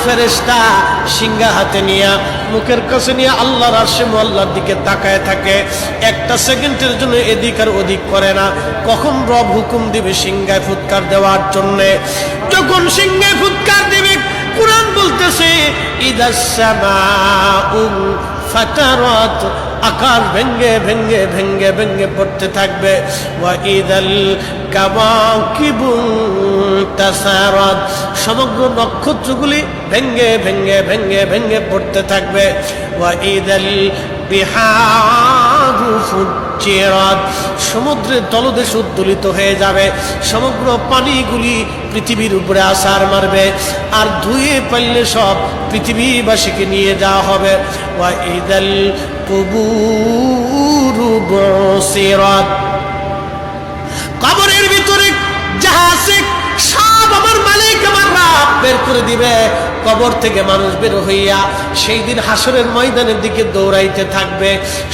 ফেরেশতা সিংহা হাতে নিয়ে মুখের কাছে নিয়ে আল্লাহর আরশে মুআল্লার দিকে তাকায় থাকে, একটা সেকেন্ডের জন্য এদিক আর ওদিক করে না। কখন রব হুকুম দিবে সিংহায় ফুৎকার দেওয়ার জন্য, যখন সিংহায় ফুৎকার দিবে কুরআন বলতেছে ইদাস সামাউ ফাতারাত, আকাশ ভেঙ্গে ভেঙ্গে ভেঙ্গে ভেঙ্গে পড়তে থাকবে। ওয়া ইদাল কাওয়াকিবু তাসারাত, সমগ্র নক্ষত্রগুলি ভেঙ্গে ভেঙ্গে ভেঙ্গে ভেঙ্গে পড়তে থাকবে। ওয়া ইদাল বিহারু ফুজ্জিরাত, সমুদ্রের তলদেশ উদ্দোলিত হয়ে যাবে, সমগ্র পানিগুলি পৃথিবীর উপরে আছাড় মারবে, আর ধুয়ে পাইলে সব পৃথিবীবাসীকে নিয়ে যাওয়া হবে। ওয়া ইদাল কুবুরু বুসিরাত, কবরের ভিতরে যাহা আছে সব আমার মালিক আমার রব বের করে দিবে। কবর থেকে মানুষ বের হইয়া সেই দিন হাসরের ময়দানের দিকে দৌড়াইতে থাকবে,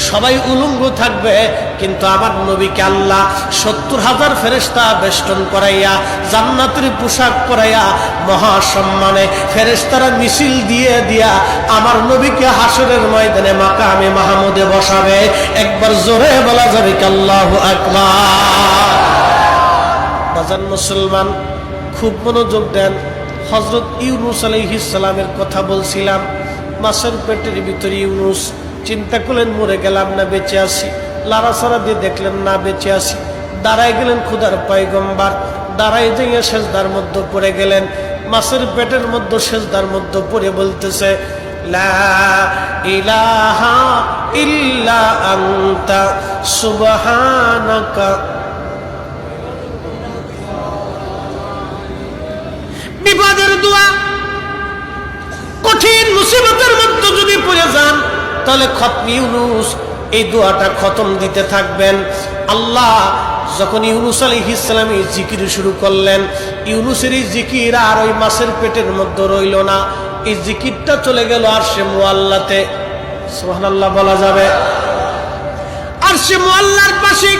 সবাই উলঙ্গ থাকবে, কিন্তু আমার নবীকে আল্লাহ ৭০,০০০ ফেরেশতা বেষ্টন করাইয়া জান্নাতের পোশাক পরাইয়া মহাসম্মানে ফেরেশতারা মিছিল দিয়ে দিয়া আমার নবীকে হাসরের ময়দানে মাকামে মাহমুদে বসাবে। একবার জোরে বলা যাবে কি আল্লাহু আকবার। বাজান মুসলমান, খুব মনোযোগ দেন। হযরত ইউনূস আলাইহিস সালামের কথা বলছিলাম, মাছের পেটের ভিতরে ইউনূস। চিন্তা করলেন মরে গেলাম না বেঁচে আছি, লাড়াছাড়া দিয়ে দেখলেন না বেঁচে আছি, দাঁড়ায় গেলেন খোদার পয়গম্বর, দাঁড়ায় যাইয়া সেজদার মধ্যে পড়ে গেলেন। মাছের পেটের মধ্যে সেজদার মধ্যে পড়ে বলতেছে লা ইলাহা ইল্লা আনতা সুবহানাকা। বিপদের দোয়া, কঠিন মুসিবতের মধ্যে যদি পড়ে যান তাহলে খতম ইউনূস এই দোয়াটা খতম দিতে থাকবেন। আল্লাহ যখন ইউনূস আলাইহিস সালাম এই জিকির শুরু করলেন, ইউনূসের এই জিকির আর ওই মাছের পেটের মধ্যে রইল না, এই জিকিরটা চলে গেল আরশে মুআল্লাতে। সুবহানাল্লাহ বলা যাবে। আরশে মুআল্লার পাশে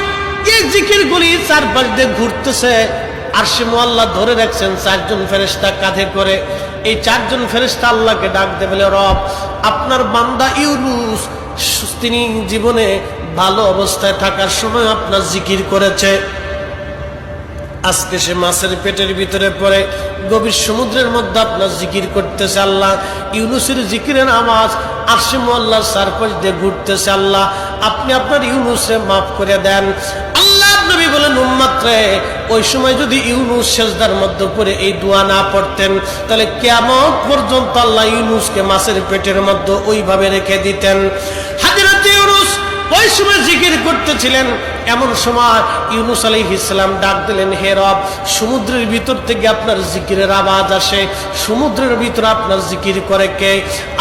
এই জিকিরগুলি চারপাশ দিয়ে ঘুরতেছে। আরশে মুআল্লা ধরে রাখছেন ৪ জন ফেরেশতা কাঁধে করে। এই ৪ জন ফেরেশতা আল্লাহকে ডাক দেবে, বলে রব আপনার বান্দা ইউনূস তিনি জীবনে ভালো অবস্থায় থাকার সময় আপনার জিকির করেছে, আজকে সে মাছের পেটের ভিতরে পড়ে গভীর সমুদ্রের মধ্যে আপনার জিকির করতেছে। আল্লাহ ইউনূসের জিকিরের আওয়াজ আরশে মুআল্লার চারপাশ দিয়ে ঘুরতেছে। আল্লাহ আপনি আপনার ইউনূসকে মাফ করে দেন। আল্লাহ নবী বলেন উম্মত রে, ওই সময় যদি ইউনূস সেজদার মধ্যে পড়ে এই দোয়া না পড়তেন তাহলে কিয়ামত পর্যন্ত আল্লাহ ইউনূসকে মাছের পেটের মধ্যে ওইভাবে রেখে দিতেন। হযরত ইউনূস ওই সময় জিকির করতেছিলেন, এমন সময় ইউনূস আলাইহিস সালাম ডাক দিলেন, হে রব সমুদ্রের ভিতর থেকে আপনার জিকিরের আওয়াজ আসে, সমুদ্রের ভিতরে আপনার জিকির করে কে?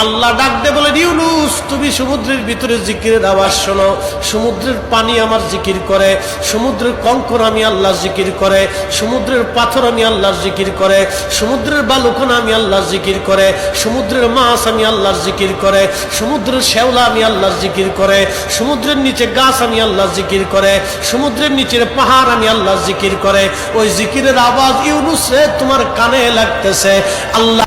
আল্লাহ ডাক দিয়ে বলেন, ইউনূস তুমি সমুদ্রের ভিতরে জিকিরের আওয়াজ শোনো। সমুদ্রের পানি আমার জিকির করে, সমুদ্রের কঙ্কর আমি আল্লাহ জিকির করে, সমুদ্রের পাথর আমি আল্লাহ জিকির করে, সমুদ্রের বালুকণা আমি আল্লাহ জিকির করে, সমুদ্রের মাছ আমি আল্লাহর জিকির করে, সমুদ্রের শ্যাওলা আমি আল্লাহর জিকির করে, সমুদ্রের নিচে গাছ আমি আল্লাহ জিকির করে, সমুদ্রের নিচের পাহাড় আমি আল্লাহ জিকির করে। ওই জিকিরের আওয়াজ ইউনূস রে তোমার কানে লাগতেছে। আল্লাহ